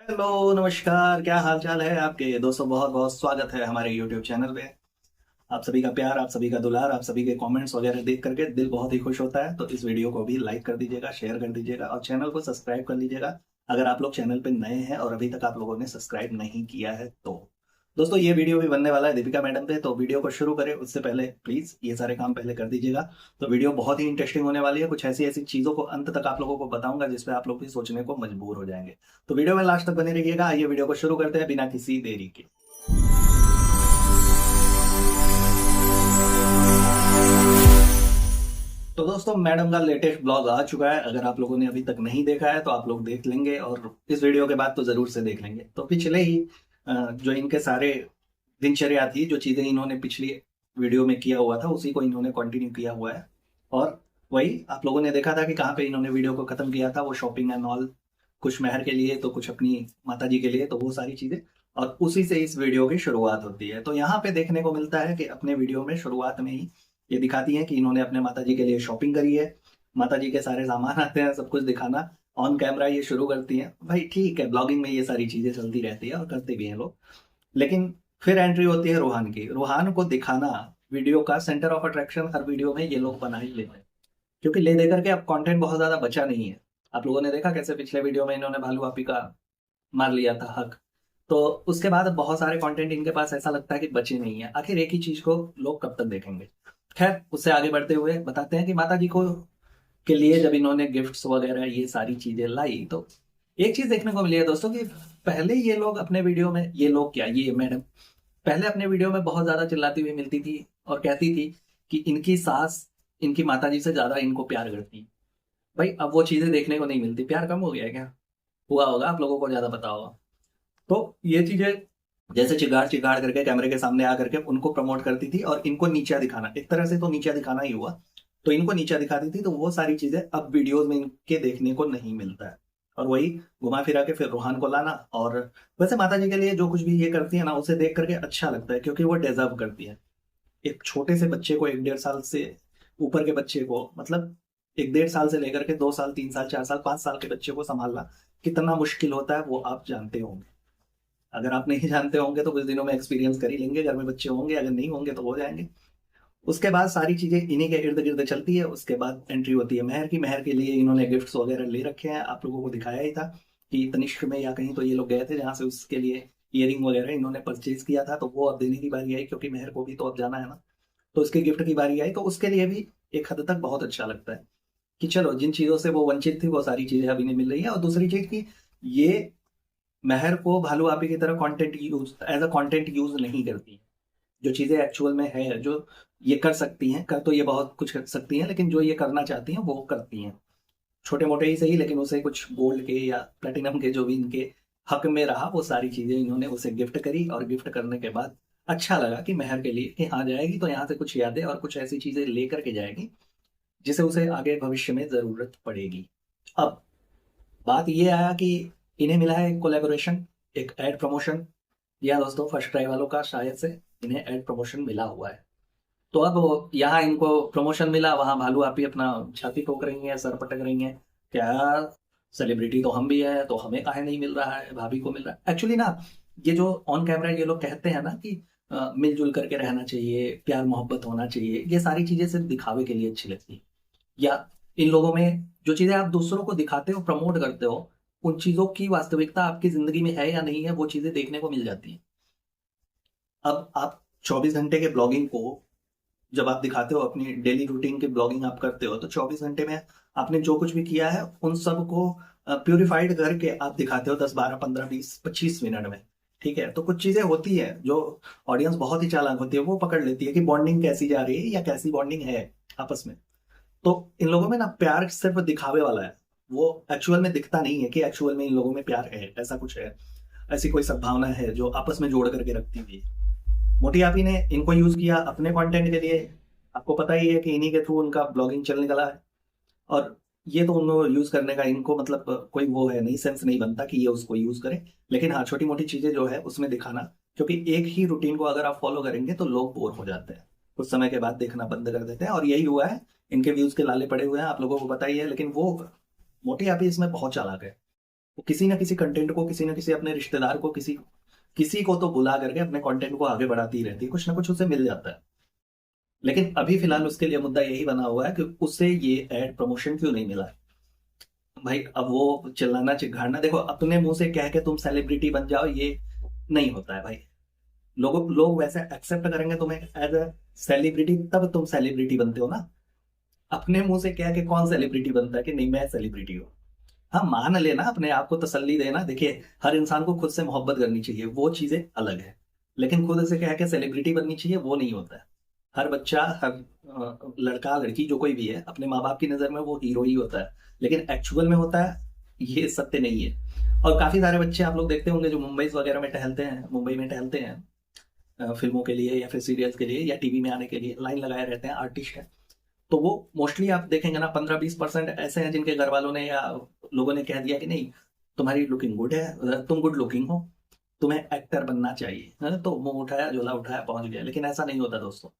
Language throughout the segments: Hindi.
हेलो नमस्कार, क्या हाल चाल है आपके दोस्तों। बहुत बहुत स्वागत है हमारे YouTube चैनल पे। आप सभी का प्यार, आप सभी का दुलार, आप सभी के कमेंट्स वगैरह देख करके दिल बहुत ही खुश होता है। तो इस वीडियो को भी लाइक कर दीजिएगा, शेयर कर दीजिएगा और चैनल को सब्सक्राइब कर लीजिएगा अगर आप लोग चैनल पे नए हैं और अभी तक आप लोगों ने सब्सक्राइब नहीं किया है तो। दोस्तों ये वीडियो भी बनने वाला है दीपिका मैडम पे, तो वीडियो को शुरू करें उससे पहले प्लीज ये सारे काम पहले कर दीजिएगा। तो वीडियो बहुत ही इंटरेस्टिंग होने वाली है। कुछ ऐसी ऐसी चीजों को अंत तक आप लोगों को बताऊंगा जिसपे आप लोग भी सोचने को मजबूर हो जाएंगे। तो वीडियो में लास्ट तक बने रहिएगा। आइए वीडियो को शुरू करते हैं बिना किसी देरी के। तो दोस्तों मैडम का लेटेस्ट ब्लॉग आ चुका है। अगर आप लोगों ने अभी तक नहीं देखा है तो आप लोग देख लेंगे और इस वीडियो के बाद तो जरूर से देख लेंगे। तो पिछले ही जो इनके सारे दिनचर्या थी, जो चीजें इन्होंने पिछली वीडियो में किया हुआ था उसी को इन्होंने कंटिन्यू किया हुआ है। और वही आप लोगों ने देखा था कि कहाँ पे इन्होंने वीडियो को खत्म किया था, वो शॉपिंग एंड ऑल। कुछ मेहर के लिए तो कुछ अपनी माता जी के लिए, तो वो सारी चीजें। और उसी से इस वीडियो की शुरुआत होती है। तो यहाँ पे देखने को मिलता है कि अपने वीडियो में शुरुआत में ही ये दिखाती हैं कि इन्होंने अपने माता जी के लिए शॉपिंग करी है। माता जी के सारे सामान आते हैं, सब कुछ दिखाना ऑन कैमरा ये शुरू करती हैं। भाई ठीक है, ब्लॉगिंग में ये सारी चीजें चलती रहती है और करते भी हैं लोग। लेकिन फिर एंट्री होती है रूहान की। रूहान को दिखाना वीडियो का centre of attraction her video में ये लोग बना ही लेते हैं, क्योंकि ले दे करके अब कंटेंट बहुत ज्यादा बचा नहीं है। आप लोगों ने देखा कैसे पिछले वीडियो में इन्होंने भालू आपी का मार लिया था हक। तो उसके बाद अब बहुत सारे कंटेंट इनके पास ऐसा लगता है कि बचे नहीं है। आखिर एक ही चीज को लोग कब तक देखेंगे। खैर उससे आगे बढ़ते हुए बताते हैं कि माता जी को के लिए जब इन्होंने गिफ्ट्स वगैरह ये सारी चीजें लाई तो एक चीज देखने को मिली है दोस्तों कि पहले ये लोग अपने वीडियो में, ये लोग क्या, ये मैडम पहले अपने वीडियो में बहुत ज्यादा चिल्लाती हुई मिलती थी और कहती थी कि इनकी सास इनकी माताजी से ज्यादा इनको प्यार करती है। भाई अब वो चीजें देखने को नहीं मिलती। प्यार कम हो गया है क्या? हुआ होगा, आप लोगों को ज्यादा पता होगा। तो ये चीजें जैसे चिगाड़ चिगाड़ करके कैमरे के सामने आ करके उनको प्रमोट करती थी और इनको नीचा दिखाना, एक तरह से तो नीचा दिखाना ही हुआ। तो इनको नीचा दिखाती थी, तो वो सारी चीजें अब वीडियोज में इनके देखने को नहीं मिलता है। और वही घुमा फिरा के फिर रूहान को लाना। और वैसे माता जी के लिए जो कुछ भी ये करती है ना, उसे देख करके अच्छा लगता है, क्योंकि वो डिजर्व करती है। एक छोटे से बच्चे को, एक 1.5 साल से ऊपर के बच्चे को, मतलब एक 1.5 साल से लेकर के 2 साल 3 साल 4 साल 5 साल के बच्चे को संभालना कितना मुश्किल होता है वो आप जानते होंगे। अगर आप नहीं जानते होंगे तो कुछ दिनों में एक्सपीरियंस कर ही लेंगे। घर में बच्चे होंगे, अगर नहीं होंगे तो हो जाएंगे। उसके बाद सारी चीजें इन्हीं के इर्द गिर्द चलती है। उसके बाद एंट्री होती है मेहर की। मेहर के लिए इन्होंने गिफ्ट्स वगैरह ले रखे हैं, आप लोगों को दिखाया ही था कि तनिष्क में या कहीं तो ये लोग गए थे जहां से उसके लिए इयरिंग वगैरह इन्होंने परचेज किया था। तो वो अब देने की बारी आई, क्योंकि मेहर को भी तो अब जाना है ना। तो उसके गिफ्ट की बारी आई, तो उसके लिए भी एक हद तक बहुत अच्छा लगता है कि चलो जिन चीजों से वो वंचित थी वो सारी चीजें अभी नहीं मिल रही है। और दूसरी चीज की ये मेहर को भालू आपी की तरह content use as a content use नहीं करती। जो चीजें एक्चुअल में है, जो ये कर सकती हैं, कर तो ये बहुत कुछ कर सकती हैं, लेकिन जो ये करना चाहती हैं वो करती हैं। छोटे मोटे ही सही, लेकिन उसे कुछ गोल्ड के या प्लेटिनम के जो भी इनके हक में रहा वो सारी चीजें इन्होंने उसे गिफ्ट करी। और गिफ्ट करने के बाद अच्छा लगा कि मेहर के लिए कि हाँ जाएगी तो यहाँ से कुछ यादें और कुछ ऐसी चीजें लेकर के जाएगी जिसे उसे आगे भविष्य में जरूरत पड़ेगी। अब बात ये आया कि इन्हें मिला है एक कोलेबोरेशन, एक एड प्रमोशन। या दोस्तों फर्स्ट ट्राई वालों का शायद से इन्हें एड प्रमोशन मिला हुआ है। तो अब यहाँ इनको प्रमोशन मिला, वहां भालू आपी अपना छाती ठोक रही है, सर पटक रही है। क्या सेलिब्रिटी तो हम भी है, तो हमें काहे नहीं मिल रहा है, भाभी को मिल रहा है। एक्चुअली ना ये जो ऑन कैमरा ये लोग कहते हैं ना कि मिलजुल करके रहना चाहिए, प्यार मोहब्बत होना चाहिए, ये सारी चीजें सिर्फ दिखावे के लिए अच्छी लगती है। या इन लोगों में जो चीजें आप दूसरों को दिखाते हो, प्रमोट करते हो, उन चीजों की वास्तविकता आपकी जिंदगी में है या नहीं है वो चीजें देखने को मिल जाती है। अब आप 24 घंटे के ब्लॉगिंग को जब आप दिखाते हो, अपनी डेली रूटीन की ब्लॉगिंग आप करते हो, तो 24 घंटे में आपने जो कुछ भी किया है उन सब को प्यूरिफाइड करके आप दिखाते हो 10 12 15 20 25 मिनट में। ठीक है, तो कुछ चीजें होती है जो ऑडियंस बहुत ही चालाक होती है, वो पकड़ लेती है कि बॉन्डिंग कैसी जा रही है या कैसी बॉन्डिंग है आपस में। तो इन लोगों में ना प्यार सिर्फ दिखावे वाला है, वो एक्चुअल में दिखता नहीं है कि एक्चुअल में इन लोगों में प्यार है, ऐसा कुछ है, ऐसी कोई सद्भावना है जो आपस में जोड़ करके रखती हुई है। मोटी आपी ने इनको यूज किया अपने कंटेंट के लिए। आपको पता ही है कि इन्हीं के थ्रू उनका ब्लॉगिंग चलने लगा है। और ये तो उनको यूज करने का इनको मतलब कोई वो है नहीं, सेंस नहीं बनता कि ये उसको यूज करे। लेकिन हाँ, छोटी मोटी चीजें जो है उसमें दिखाना, क्योंकि एक ही रूटीन को अगर आप फॉलो करेंगे तो लोग बोर हो जाते हैं, कुछ समय के बाद देखना बंद कर देते हैं। और यही हुआ है, इनके व्यूज के लाले पड़े हुए हैं, आप लोगों को पता ही है। लेकिन वो मोटी आपी इसमें बहुत चालाक है। वो किसी ना किसी कंटेंट को, किसी ना किसी अपने रिश्तेदार को, किसी किसी को तो बुला करके अपने कंटेंट को आगे बढ़ाती ही रहती है, कुछ ना कुछ उसे मिल जाता है। लेकिन अभी फिलहाल उसके लिए मुद्दा यही बना हुआ है कि उसे ये एड प्रमोशन क्यों नहीं मिला है। भाई अब वो चिल्लाना चिढ़ाना, देखो अपने मुंह से कह के तुम सेलिब्रिटी बन जाओ, ये नहीं होता है भाई। लोग वैसे एक्सेप्ट करेंगे तुम्हें एज अ सेलिब्रिटी, तब तुम सेलिब्रिटी बनते हो ना। अपने मुंह से कह के कौन सेलिब्रिटी बनता है कि नहीं मैं सेलिब्रिटी हूँ। हाँ मान लेना, अपने आप को तसल्ली देना। देखिए हर इंसान को खुद से मोहब्बत करनी चाहिए, वो चीजें अलग है। लेकिन खुद से कह के सेलिब्रिटी बननी चाहिए, वो नहीं होता है। हर बच्चा, हर लड़का लड़की जो कोई भी है, अपने माँ बाप की नजर में वो हीरो ही होता है, लेकिन एक्चुअल में होता है ये सत्य नहीं है। और काफी सारे बच्चे आप लोग देखते होंगे जो मुंबई वगैरह में टहलते हैं, मुंबई में टहलते हैं फिल्मों के लिए या फिर सीरियल्स के लिए या टीवी में आने के लिए लाइन लगाए रहते हैं, आर्टिस्ट हैं। तो वो मोस्टली आप देखेंगे ना 15-20% ऐसे हैं जिनके घर वालों ने या लोगों ने कह दिया कि नहीं तुम्हारी लुकिंग गुड है, तुम गुड लुकिंग हो, तुम्हें एक्टर बनना चाहिए, है ना? तो मुंह उठाया, झोला उठाया, पहुंच गया। लेकिन ऐसा नहीं होता दोस्तों।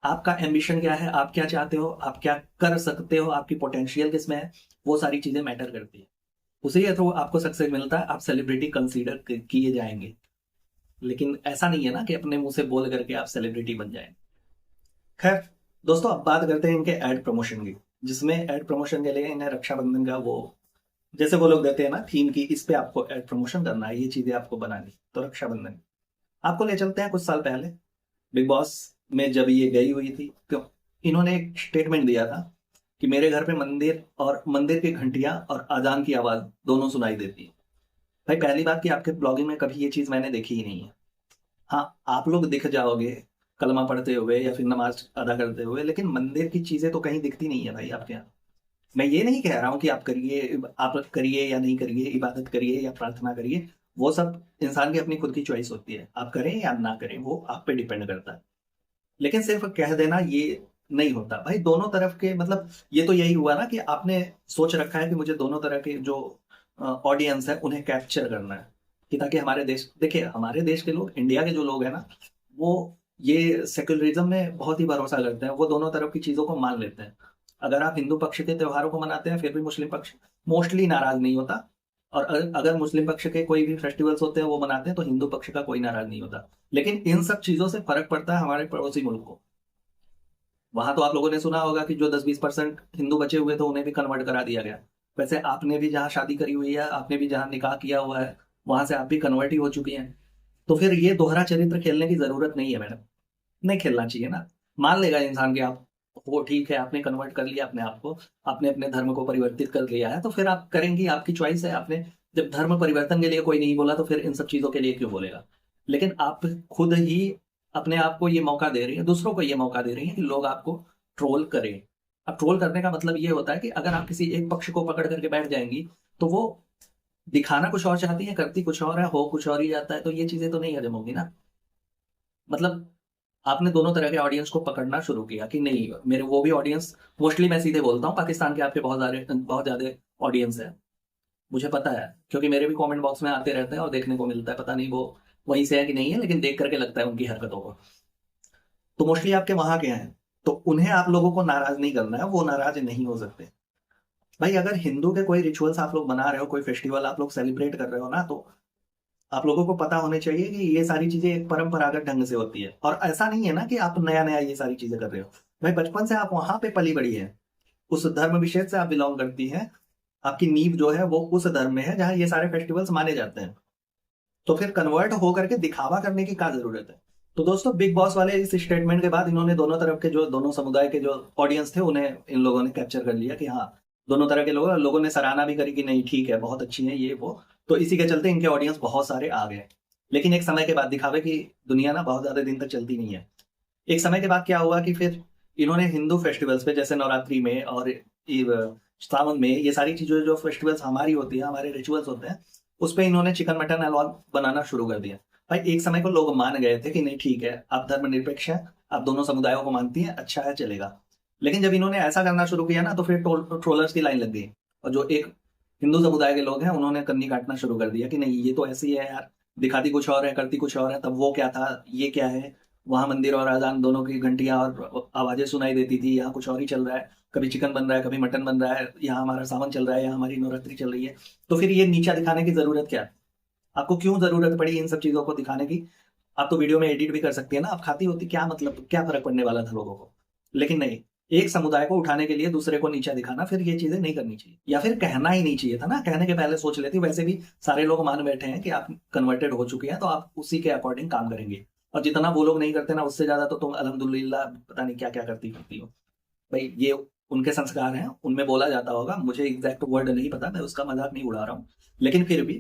आपका एम्बिशन क्या है, आप क्या चाहते हो, आप क्या कर सकते हो, आपकी पोटेंशियल किसमें है, वो सारी चीजें मैटर करती है। उसी के थ्रू आपको सक्सेस मिलता है, आप सेलिब्रिटी कंसीडर किए जाएंगे। लेकिन ऐसा नहीं है ना कि अपने मुंह से बोल करके आप सेलिब्रिटी बन जाएं। खैर दोस्तों, अब बात करते हैं इनके एड प्रमोशन की, जिसमें एड प्रमोशन के लिए इन्हें रक्षाबंधन का वो, जैसे वो लोग देते हैं ना थीम की, इस पे आपको एड प्रमोशन करना है, ये चीजें आपको बनानी, तो रक्षाबंधन आपको ले चलते हैं कुछ साल पहले। बिग बॉस में जब ये गई हुई थी, क्यों इन्होंने एक स्टेटमेंट दिया था कि मेरे घर पे मंदिर और मंदिर की घंटियां और अजान की आवाज दोनों सुनाई देती है। भाई पहली बात कि आपके ब्लॉगिंग में कभी ये चीज मैंने देखी ही नहीं है। हाँ आप लोग दिख जाओगे कलमा पढ़ते हुए या फिर नमाज अदा करते हुए, लेकिन मंदिर की चीजें तो कहीं दिखती नहीं है भाई आपके यहाँ। मैं ये नहीं कह रहा हूँ कि आप करिए या नहीं करिए, इबादत करिए या प्रार्थना करिए, वो सब इंसान की अपनी खुद की चॉइस होती है, आप करें या ना करें वो आप पे डिपेंड करता है। लेकिन सिर्फ कह देना ये नहीं होता भाई। दोनों तरफ के मतलब, ये तो यही हुआ ना कि आपने सोच रखा है कि मुझे दोनों तरह के जो ऑडियंस है उन्हें कैप्चर करना है, कि ताकि हमारे देश, देखिए हमारे देश के लोग, इंडिया के जो लोग हैं ना, वो ये सेक्युलरिज्म में बहुत ही भरोसा करते हैं, वो दोनों तरफ की चीजों को मान लेते हैं। अगर आप हिंदू पक्ष के त्योहारों को मनाते हैं फिर भी मुस्लिम पक्ष मोस्टली नाराज नहीं होता, और अगर मुस्लिम पक्ष के कोई भी फेस्टिवल्स होते हैं वो मनाते हैं तो हिंदू पक्ष का कोई नाराज नहीं होता। लेकिन इन सब चीजों से फर्क पड़ता है हमारे पड़ोसी मुल्क को। वहां तो आप लोगों ने सुना होगा कि जो 10-20% हिंदू बचे हुए थे उन्हें भी कन्वर्ट करा दिया गया। वैसे आपने भी जहाँ शादी करी हुई है, आपने भी जहाँ निकाह किया हुआ है, वहां से आप भी कन्वर्ट ही हो चुकी हैं। तो फिर ये दोहरा चरित्र खेलने की जरूरत नहीं है मैडम, नहीं खेलना चाहिए ना। मान लेगा इंसान कि आप, वो ठीक है आपने कन्वर्ट कर लिया अपने आप को, आपने अपने धर्म को परिवर्तित कर लिया है, तो फिर आप करेंगी, आपकी चॉइस है। आपने जब धर्म परिवर्तन के लिए कोई नहीं बोला तो फिर इन सब चीजों के लिए क्यों बोलेगा। लेकिन आप खुद ही अपने आप को ये मौका दे रही है, दूसरों को ये मौका दे रही है कि लोग आपको ट्रोल करें। अब ट्रोल करने का मतलब ये होता है कि अगर आप किसी एक पक्ष को पकड़ करके बैठ जाएंगी तो वो दिखाना कुछ और चाहती है, करती कुछ और है, हो कुछ और ही जाता है, तो ये चीजें तो नहीं हजम होगी ना। मतलब आपने दोनों तरह के ऑडियंस को पकड़ना शुरू किया कि नहीं, मेरे वो भी ऑडियंस, मोस्टली मैं सीधे बोलता हूँ, पाकिस्तान के आपके बहुत ज्यादा ऑडियंस है, मुझे पता है, क्योंकि मेरे भी कमेंट बॉक्स में आते रहते हैं और देखने को मिलता है। पता नहीं वो वहीं से है कि नहीं है, लेकिन देख करके लगता है उनकी हरकतों को। तो मोस्टली आपके वहां के हैं, तो उन्हें आप लोगों को नाराज नहीं करना है, वो नाराज नहीं हो सकते। भाई अगर हिंदू के कोई रिचुअल्स आप लोग बना रहे हो, कोई फेस्टिवल आप लोग सेलिब्रेट कर रहे हो ना, तो आप लोगों को पता होने चाहिए कि ये सारी चीजें एक परंपरागत ढंग से होती है। और ऐसा नहीं है ना कि आप नया नया ये सारी चीजें कर रहे हो। भाई बचपन से आप वहां पे पली बड़ी है, उस धर्म विशेष से आप बिलोंग करती हैं, आपकी नींव जो है वो उस धर्म में है जहाँ ये सारे फेस्टिवल्स माने जाते हैं। तो फिर कन्वर्ट होकर के दिखावा करने की क्या जरूरत है। तो दोस्तों बिग बॉस वाले इस स्टेटमेंट के बाद इन्होंने दोनों तरफ के जो, दोनों समुदाय के जो ऑडियंस थे उन्हें इन लोगों ने कैप्चर कर लिया कि हाँ दोनों तरह के लोगों ने सराहना भी करी कि नहीं ठीक है, बहुत अच्छी है ये वो। तो इसी के चलते इनके ऑडियंस बहुत सारे आ गए। लेकिन एक समय के बाद दिखावे की दुनिया ना बहुत ज्यादा दिन तक चलती नहीं है। एक समय के बाद क्या हुआ कि फिर इन्होंने हिंदू फेस्टिवल्स पे, जैसे नवरात्रि में और सावन में, ये सारी चीजें जो फेस्टिवल्स हमारी होती है, हमारे रिचुअल्स होते हैं, उस पर इन्होंने चिकन मटन हलवा बनाना शुरू कर दिया। भाई एक समय को लोग मान गए थे कि नहीं ठीक है, आप धर्मनिरपेक्ष हैं, आप दोनों समुदायों को मानती हैं, अच्छा है चलेगा। लेकिन जब इन्होंने ऐसा करना शुरू किया ना, तो फिर ट्रोलर्स की लाइन लग गई। और जो एक हिंदू समुदाय के लोग हैं उन्होंने कन्नी काटना शुरू कर दिया कि नहीं ये तो ऐसी है यार, दिखाती कुछ और है, करती कुछ और है, तब वो क्या था, ये क्या है, वहां मंदिर और अजान दोनों की घंटियां और आवाजें सुनाई देती थी, यहाँ कुछ और ही चल रहा है, कभी चिकन बन रहा है, कभी मटन बन रहा है, यहाँ हमारा सावन चल रहा है, यहाँ हमारी नवरात्रि चल रही है। तो फिर ये नीचा दिखाने की जरूरत क्या है? आपको क्यों जरूरत पड़ी इन सब चीजों को दिखाने की? आप तो वीडियो में एडिट भी कर सकती है ना, आप खाती होती, क्या मतलब, क्या फर्क पड़ने वाला था लोगों को? लेकिन नहीं, एक समुदाय को उठाने के लिए दूसरे को नीचा दिखाना, फिर ये चीजें नहीं करनी चाहिए, या फिर कहना ही नहीं चाहिए था ना, कहने के पहले सोच लेती। वैसे भी सारे लोग मान बैठे हैं कि आप कन्वर्टेड हो चुके हैं, तो आप उसी के अकॉर्डिंग काम करेंगे। और जितना वो लोग नहीं करते ना, उससे ज्यादा तो तुम अल्हम्दुलिल्लाह पता नहीं क्या क्या करती हो। भाई ये उनके संस्कार हैं, उनमें बोला जाता होगा, मुझे एग्जैक्ट वर्ड नहीं पता, मैं उसका मजाक नहीं उड़ा रहा हूँ। लेकिन फिर भी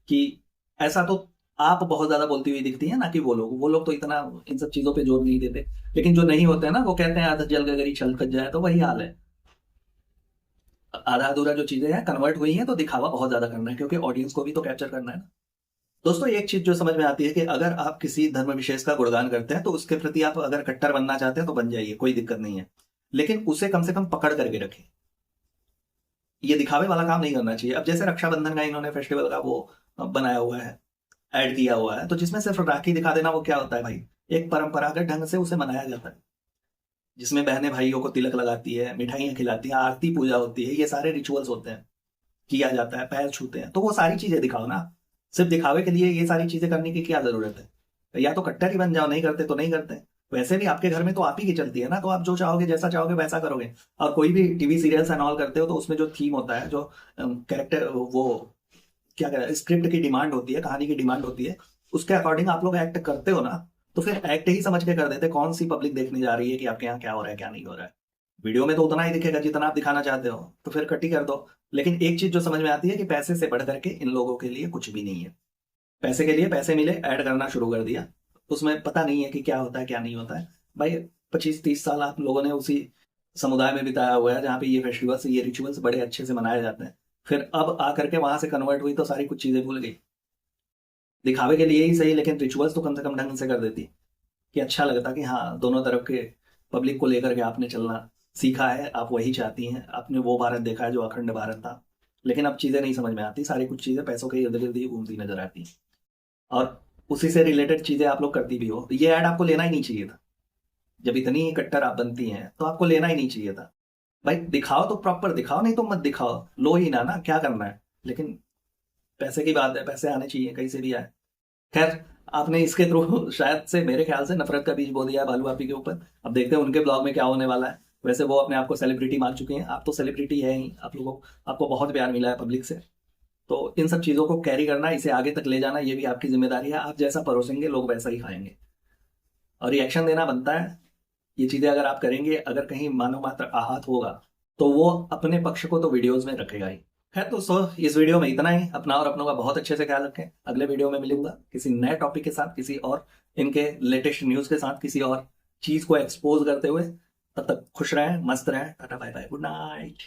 कि ऐसा तो आप बहुत ज्यादा बोलती हुई दिखती है ना, कि वो लोग तो इतना इन सब चीजों पे जोर नहीं देते। लेकिन जो नहीं होते हैं ना, वो कहते हैं आधा जल गगरी छल कट जाए, तो वही हाल है। आधा अधूरा जो चीजें हैं कन्वर्ट हुई हैं, तो दिखावा बहुत ज्यादा करना है, क्योंकि ऑडियंस को भी तो कैप्चर करना है ना। दोस्तों एक चीज जो समझ में आती है कि अगर आप किसी धर्म विशेष का गुणगान करते हैं, तो उसके प्रति आप अगर कट्टर बनना चाहते हैं तो बन जाइए, कोई दिक्कत नहीं है। लेकिन उसे कम से कम पकड़ करके रखें। ये दिखावे वाला काम नहीं करना चाहिए। अब जैसे रक्षाबंधन का इन्होंने फेस्टिवल का वो बनाया हुआ है, ऐड किया हुआ है, तो जिसमें सिर्फ राखी दिखा देना, वो क्या होता है भाई? एक परंपरागत ढंग से उसे मनाया जाता है, जिसमें बहनें भाइयों को तिलक लगाती है, मिठाइयाँ खिलाती हैं, आरती पूजा होती है, ये सारे रिचुअल्स होते हैं, किया जाता है, पैर छूते हैं, तो वो सारी चीजें दिखाओ ना। सिर्फ दिखावे के लिए ये सारी चीजें करने की क्या जरूरत है? या तो कट्टर ही बन जाओ, नहीं करते तो नहीं करते। वैसे भी आपके घर में तो आप ही की चलती है ना, तो आप जो चाहोगे, जैसा चाहोगे वैसा करोगे। और कोई भी टीवी सीरियल्स एंड ऑल करते हो, तो उसमें जो थीम होता है, जो कैरेक्टर, वो क्या कहते हैं, स्क्रिप्ट की डिमांड होती है, कहानी की डिमांड होती है, उसके अकॉर्डिंग आप लोग एक्ट करते हो ना। तो फिर एक्ट ही समझ के कर देते, कौन सी पब्लिक देखने जा रही है कि आपके यहाँ क्या हो रहा है, क्या नहीं हो रहा है। वीडियो में तो उतना ही दिखेगा जितना आप दिखाना चाहते हो, तो फिर कट ही कर दो। लेकिन एक चीज जो समझ में आती है कि पैसे से बढ़ करके इन लोगों के लिए कुछ भी नहीं है। पैसे के लिए पैसे मिले, ऐड करना शुरू कर दिया, उसमें पता नहीं है कि क्या होता है क्या नहीं होता है। भाई 25-30 साल आप लोगों ने उसी समुदाय में बिताया हुआ है, जहाँ पे ये फेस्टिवल्स, ये रिचुअल्स बड़े अच्छे से मनाए जाते हैं। फिर अब आकर के वहां से कन्वर्ट हुई तो सारी कुछ चीजें भूल गई। दिखावे के लिए ही सही, लेकिन रिचुअल्स तो कम से कम ढंग से कर देती, कि अच्छा लगता कि हाँ, दोनों तरफ के पब्लिक को लेकर के आपने चलना सीखा है, आप वही चाहती हैं, आपने वो भारत देखा है जो अखंड भारत था। लेकिन अब चीजें नहीं समझ में आती, सारी कुछ चीजें पैसों के इर्द गिर्द ही घूमती नजर आती हैं। और उसी से रिलेटेड चीजें आप लोग करती भी हो। ये ऐड आपको लेना ही नहीं चाहिए था। जब इतनी ही कट्टर आप बनती हैं, तो आपको लेना ही नहीं चाहिए था। भाई दिखाओ तो प्रॉपर दिखाओ, नहीं तो मत दिखाओ, लो ही ना, क्या करना है। लेकिन पैसे की बात है, पैसे आने चाहिए, कहीं से भी आए। खैर, आपने इसके थ्रू शायद से, मेरे ख्याल से, नफरत का बीज बो दिया है बालू आपी के ऊपर। अब देखते हैं उनके ब्लॉग में क्या होने वाला है। वैसे वो अपने आप को सेलिब्रिटी मान चुके हैं, आप तो सेलिब्रिटी है ही, आप लोगों आपको बहुत प्यार मिला है पब्लिक से। तो इन सब चीज़ों को कैरी करना, इसे आगे तक ले जाना, ये भी आपकी जिम्मेदारी है। आप जैसा परोसेंगे, लोग वैसा ही खाएंगे, और रिएक्शन देना बनता है। ये चीज़ें अगर आप करेंगे, अगर कहीं मानव मात्र आहत होगा, तो वो अपने पक्ष को तो वीडियोज में रखेगा ही। खैर दोस्तों, इस वीडियो में इतना ही। अपना और अपनों का बहुत अच्छे से ख्याल रखें। अगले वीडियो में मिलूंगा किसी नए टॉपिक के साथ, किसी और इनके लेटेस्ट न्यूज़ के साथ, किसी और चीज़ को एक्सपोज करते हुए। तब तक खुश रहें, मस्त रहें। Tata bye bye, good night.